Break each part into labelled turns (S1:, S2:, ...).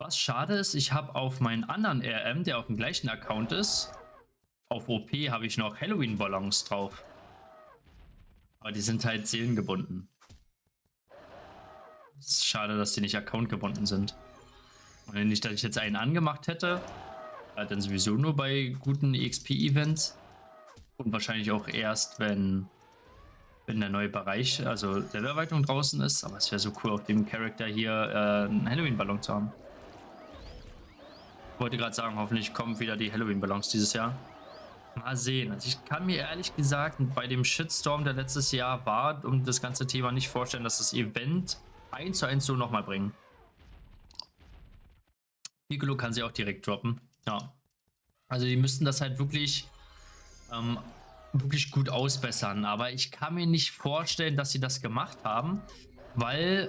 S1: Was schade ist, ich habe auf meinen anderen RM, der auf dem gleichen Account ist, auf OP habe ich noch Halloween-Ballons drauf. Aber die sind halt seelengebunden. Es ist schade, dass die nicht accountgebunden sind. Und wenn nicht, dass ich jetzt einen angemacht hätte, dann sowieso nur bei guten EXP-Events. Und wahrscheinlich auch erst, wenn der neue Bereich, also der Erweiterung draußen ist. Aber es wäre so cool, auf dem Charakter hier einen Halloween-Ballon zu haben. Ich wollte gerade sagen, hoffentlich kommen wieder die Halloween-Ballons dieses Jahr. Mal sehen. Also ich kann mir ehrlich gesagt bei dem Shitstorm, der letztes Jahr war, um das ganze Thema nicht vorstellen, dass das Event 1:1 so nochmal bringen. Piccolo kann sie auch direkt droppen. Ja. Also die müssten das halt wirklich gut ausbessern. Aber ich kann mir nicht vorstellen, dass sie das gemacht haben, weil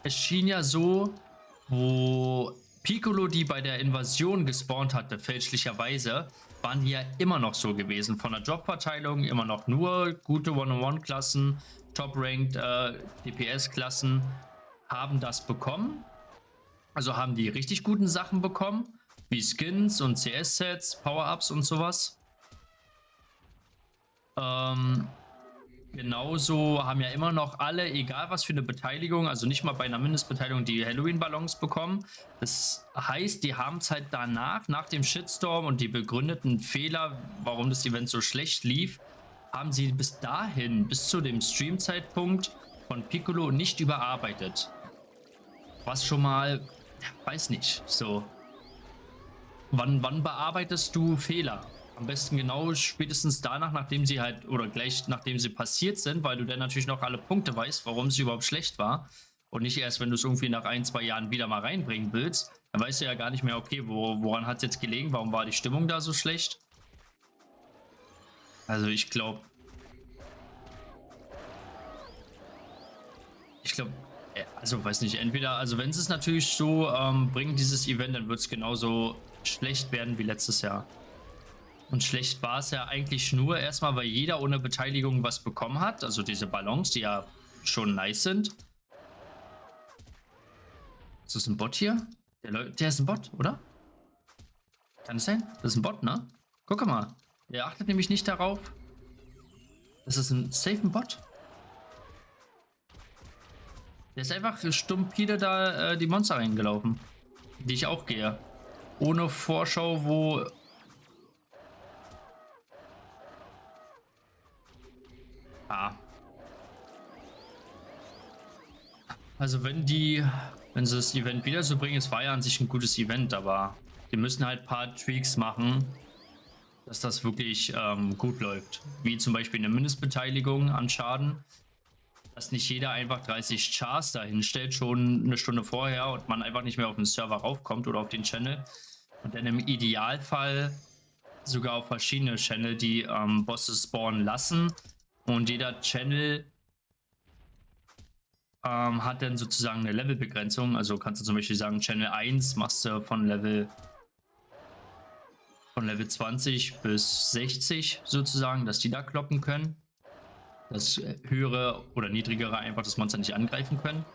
S1: es schien ja so, wo Piccolo die bei der Invasion gespawnt hatte, fälschlicherweise, waren die ja immer noch so gewesen. Von der Jobverteilung immer noch nur gute One-on-One-Klassen, Top-Ranked DPS-Klassen haben das bekommen. Also haben die richtig guten Sachen bekommen, wie Skins und CS-Sets, Power-Ups und sowas. Genauso haben ja immer noch alle, egal was für eine Beteiligung, also nicht mal bei einer Mindestbeteiligung, die Halloween-Ballons bekommen. Das heißt, die haben es halt danach, nach dem Shitstorm und die begründeten Fehler, warum das Event so schlecht lief, haben sie bis dahin, bis zu dem Stream-Zeitpunkt von Piccolo nicht überarbeitet. Was schon mal, weiß nicht, so. Wann bearbeitest du Fehler? Am besten genau spätestens danach, nachdem sie halt, oder gleich nachdem sie passiert sind, weil du dann natürlich noch alle Punkte weißt, warum sie überhaupt schlecht war. Und nicht erst, wenn du es irgendwie nach 1, 2 Jahren wieder mal reinbringen willst. Dann weißt du ja gar nicht mehr, okay, woran hat es jetzt gelegen? Warum war die Stimmung da so schlecht? Also ich glaube, also weiß nicht, entweder, also wenn sie es natürlich so bringen, dieses Event, dann wird es genauso schlecht werden wie letztes Jahr. Und schlecht war es ja eigentlich nur erstmal, weil jeder ohne Beteiligung was bekommen hat. Also diese Ballons, die ja schon nice sind. Ist das ein Bot hier? Der ist ein Bot, oder? Kann es sein? Das ist ein Bot, ne? Guck mal. Der achtet nämlich nicht darauf. Das ist ein safe Bot. Der ist einfach stumpide da die Monster reingelaufen. Die ich auch gehe. Ohne Vorschau, wo... Ah. Also wenn sie das Event wieder so bringen, es war ja an sich ein gutes Event, aber die müssen halt ein paar Tweaks machen, dass das wirklich gut läuft. Wie zum Beispiel eine Mindestbeteiligung an Schaden, dass nicht jeder einfach 30 Chars da hinstellt, schon eine Stunde vorher und man einfach nicht mehr auf den Server raufkommt oder auf den Channel. Und dann im Idealfall sogar auf verschiedene Channel die Bosse spawnen lassen. Und jeder Channel hat dann sozusagen eine Levelbegrenzung. Also kannst du zum Beispiel sagen, Channel 1 machst du von Level 20 bis 60 sozusagen, dass die da kloppen können. Dass höhere oder niedrigere einfach das Monster nicht angreifen können.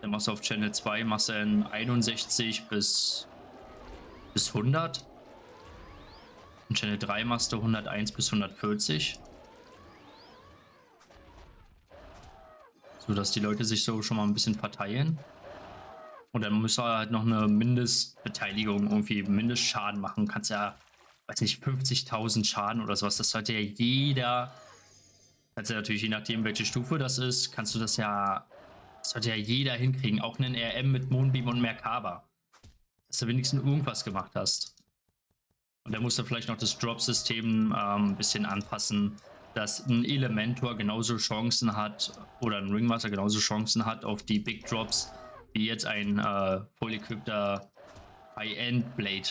S1: Dann machst du auf Channel 2 machst du dann 61 bis 100. In Channel 3 machst du 101 bis 140. So dass die Leute sich so schon mal ein bisschen verteilen. Und dann muss er halt noch eine Mindestbeteiligung, irgendwie Mindestschaden machen. Kannst ja, weiß nicht, 50.000 Schaden oder sowas. Das sollte ja jeder. Kannst ja natürlich, je nachdem, welche Stufe das ist, kannst du das ja. Das sollte ja jeder hinkriegen. Auch einen RM mit Moonbeam und Merkaba. Dass du wenigstens irgendwas gemacht hast. Und dann musst du vielleicht noch das Drop-System ein bisschen anpassen, dass ein Elementor genauso Chancen hat oder ein Ringmaster genauso Chancen hat auf die Big Drops wie jetzt ein voll-equipter High-End Blade.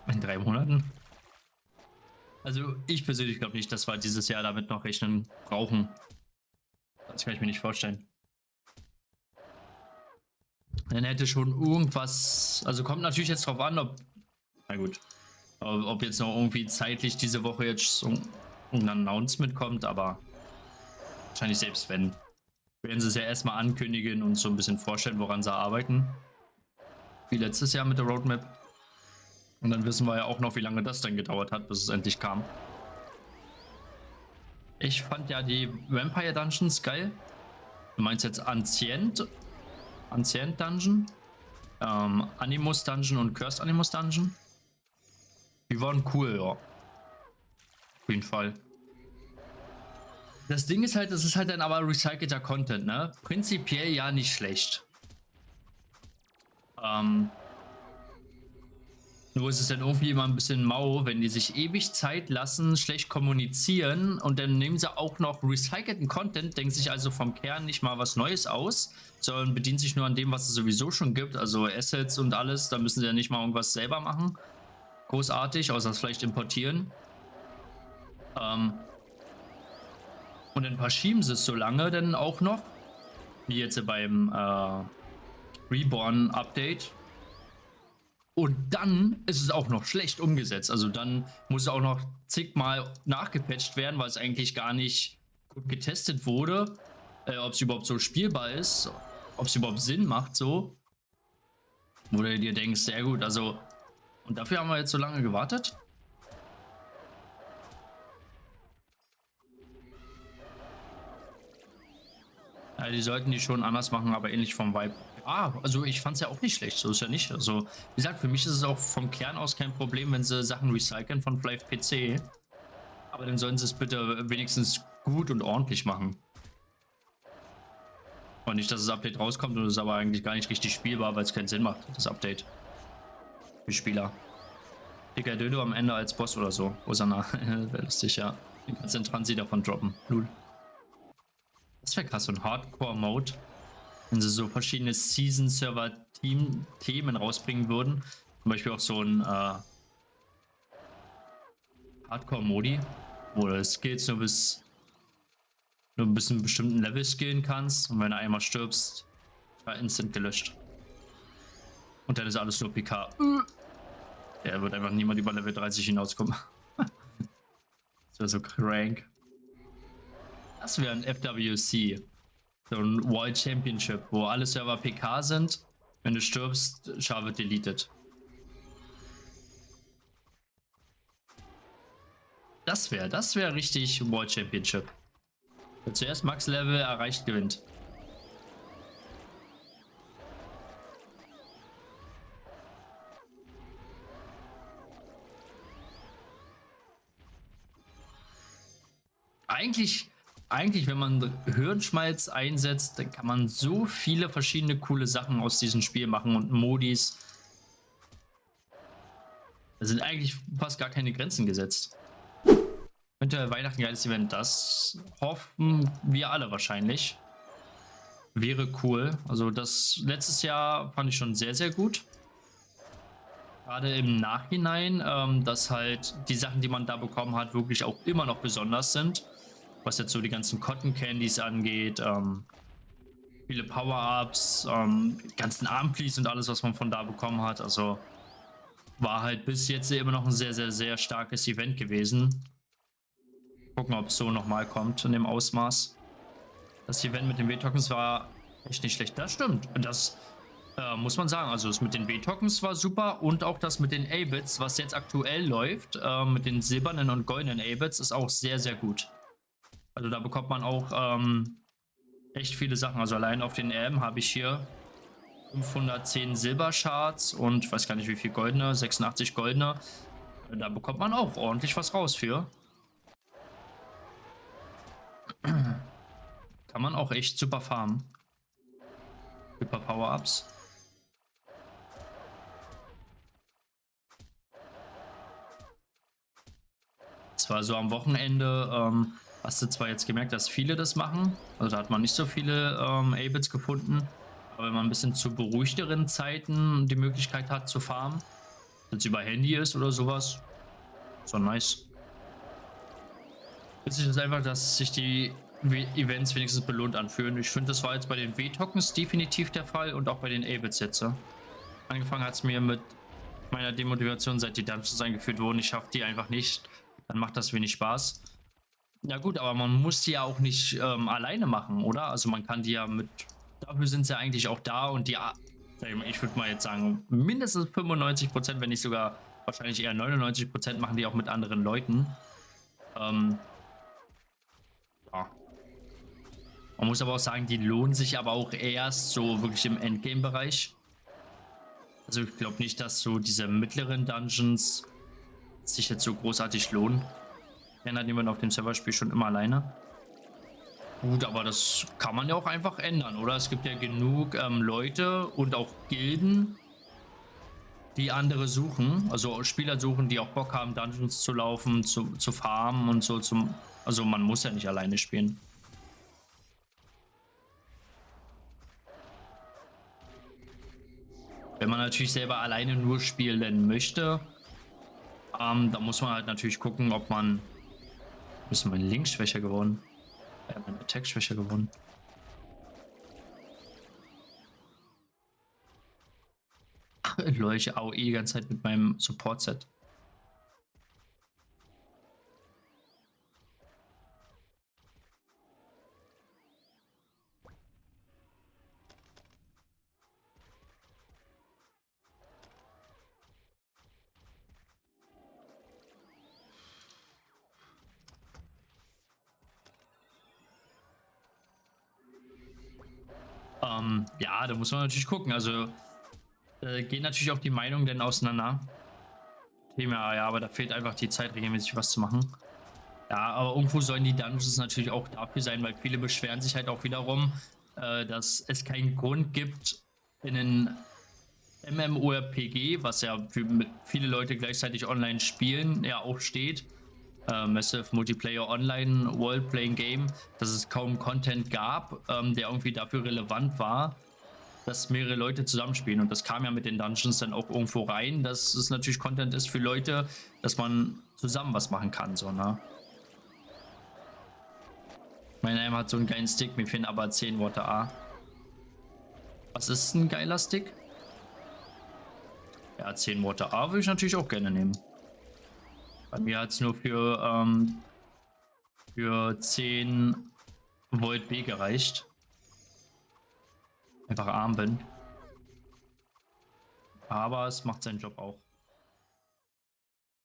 S1: In 3 Monaten? Also ich persönlich glaube nicht, dass wir dieses Jahr damit noch rechnen brauchen. Das kann ich mir nicht vorstellen. Dann hätte schon irgendwas, also kommt natürlich jetzt drauf an, ob, na gut, ob jetzt noch irgendwie zeitlich diese Woche jetzt so ein Announcement kommt, aber wahrscheinlich selbst wenn. werden sie es ja erstmal ankündigen und so ein bisschen vorstellen, woran sie arbeiten. Wie letztes Jahr mit der Roadmap. Und dann wissen wir ja auch noch, wie lange das dann gedauert hat, bis es endlich kam. Ich fand ja die Vampire Dungeons geil. Du meinst jetzt Ancient Dungeon, Animus Dungeon und Cursed Animus Dungeon. Die waren cool, ja. Auf jeden Fall. Das Ding ist halt, das ist halt dann aber recycelter Content, ne? Prinzipiell ja nicht schlecht. Nur ist es dann irgendwie immer ein bisschen mau, wenn die sich ewig Zeit lassen, schlecht kommunizieren und dann nehmen sie auch noch recycelten Content, denken sich also vom Kern nicht mal was Neues aus, sondern bedienen sich nur an dem, was es sowieso schon gibt, also Assets und alles. Da müssen sie ja nicht mal irgendwas selber machen. Großartig, außer das vielleicht importieren. Und dann verschieben sie es so lange dann auch noch, wie jetzt beim Reborn-Update. Und dann ist es auch noch schlecht umgesetzt. Also dann muss es auch noch zigmal nachgepatcht werden, weil es eigentlich gar nicht gut getestet wurde, ob es überhaupt so spielbar ist, ob es überhaupt Sinn macht so. Wo du dir denkst, sehr gut, also und dafür haben wir jetzt so lange gewartet. Ja, die sollten die schon anders machen, aber ähnlich vom Vibe. Ah, also ich fand es ja auch nicht schlecht, so ist ja nicht. Also, wie gesagt, für mich ist es auch vom Kern aus kein Problem, wenn sie Sachen recyceln von vielleicht PC. Aber dann sollen sie es bitte wenigstens gut und ordentlich machen. Und nicht, dass das Update rauskommt und es aber eigentlich gar nicht richtig spielbar, weil es keinen Sinn macht, das Update. Für Spieler. Dicker Dödo am Ende als Boss oder so. Osana, wäre lustig, ja. Den kannst du den Transi davon droppen. Lul. Das wäre krass, so ein Hardcore-Mode. Wenn sie so verschiedene Season-Server-Themen rausbringen würden. Zum Beispiel auch so ein Hardcore-Modi, wo du Skills nur bis einem bestimmten Level skillen kannst. Und wenn du einmal stirbst, war instant gelöscht. Und dann ist alles nur PK. Der wird einfach niemand über Level 30 hinauskommen. Das wäre so crank. Das wäre ein FWC. So ein World Championship, wo alle Server PK sind. Wenn du stirbst, Char wird deleted. Das wäre richtig World Championship. Wer zuerst Max Level erreicht, gewinnt. Eigentlich, wenn man Hirnschmalz einsetzt, dann kann man so viele verschiedene coole Sachen aus diesem Spiel machen und Modis. Da sind eigentlich fast gar keine Grenzen gesetzt. Könnte Weihnachten ein geiles Event, das hoffen wir alle wahrscheinlich. Wäre cool. Also das letztes Jahr fand ich schon sehr, sehr gut. Gerade im Nachhinein, dass halt die Sachen, die man da bekommen hat, wirklich auch immer noch besonders sind. Was jetzt so die ganzen Cotton Candies angeht, viele Power-Ups, ganzen Amplis und alles, was man von da bekommen hat. Also war halt bis jetzt immer noch ein sehr, sehr, sehr starkes Event gewesen. Gucken, ob es so nochmal kommt in dem Ausmaß. Das Event mit den W-Tokens war echt nicht schlecht. Das stimmt. Das muss man sagen. Also das mit den W-Tokens war super und auch das mit den A-Bits, was jetzt aktuell läuft, mit den silbernen und goldenen A-Bits, ist auch sehr, sehr gut. Also da bekommt man auch echt viele Sachen. Also allein auf den RM habe ich hier 510 Silbershards und ich weiß gar nicht wie viel goldene, 86 goldene. Da bekommt man auch ordentlich was raus für. Kann man auch echt super farmen. Super Power-Ups. Zwar so am Wochenende hast du zwar jetzt gemerkt, dass viele das machen. Also da hat man nicht so viele A-Bits gefunden. Aber wenn man ein bisschen zu beruhigteren Zeiten die Möglichkeit hat zu farmen, wenn es über Handy ist oder sowas, so nice. Witzig ist einfach, dass sich die Events wenigstens belohnt anfühlen. Ich finde, das war jetzt bei den W-Tokens definitiv der Fall und auch bei den A-Bits jetzt. Angefangen hat es mir mit meiner Demotivation, seit die Dungeons eingeführt wurden. Ich schaffe die einfach nicht. Dann macht das wenig Spaß. Ja gut, aber man muss die ja auch nicht alleine machen, oder? Also man kann die ja mit, dafür sind sie ja eigentlich auch da und die, sag ich mal, ich würde mal jetzt sagen, mindestens 95%, wenn nicht sogar wahrscheinlich eher 99% machen die auch mit anderen Leuten. Ähm, ja. Man muss aber auch sagen, die lohnen sich aber auch erst so wirklich im Endgame-Bereich. Also ich glaube nicht, dass so diese mittleren Dungeons sich jetzt so großartig lohnen. Wenn hat jemand auf dem Server spielt schon immer alleine. Gut, aber das kann man ja auch einfach ändern, oder? Es gibt ja genug Leute und auch Gilden, die andere suchen. Also Spieler suchen, die auch Bock haben, Dungeons zu laufen, zu farmen und so. Also man muss ja nicht alleine spielen. Wenn man natürlich selber alleine nur spielen möchte, da muss man halt natürlich gucken, ob man... Ist mein Link schwächer geworden? Mein Attack schwächer geworden. Lol, ich AOE die ganze Zeit mit meinem Support-Set. Ja, da muss man natürlich gucken. Also gehen natürlich auch die Meinungen denn auseinander. Ja, aber da fehlt einfach die Zeit, regelmäßig was zu machen. Ja, aber irgendwo sollen die Dungeons natürlich auch dafür sein, weil viele beschweren sich halt auch wiederum, dass es keinen Grund gibt, in einen MMORPG, was ja für viele Leute gleichzeitig online spielen, ja auch steht, Massive Multiplayer Online Role-Playing Game, dass es kaum Content gab, der irgendwie dafür relevant war, dass mehrere Leute zusammenspielen. Und das kam ja mit den Dungeons dann auch irgendwo rein, dass es natürlich Content ist für Leute, dass man zusammen was machen kann, so, ne? Mein Name hat so einen geilen Stick, mir fehlen aber 10 Worte A. Was ist ein geiler Stick? Ja, 10 Worte A würde ich natürlich auch gerne nehmen. Bei mir hat es nur für 10 Volt B gereicht. Einfach arm bin. Aber es macht seinen Job auch.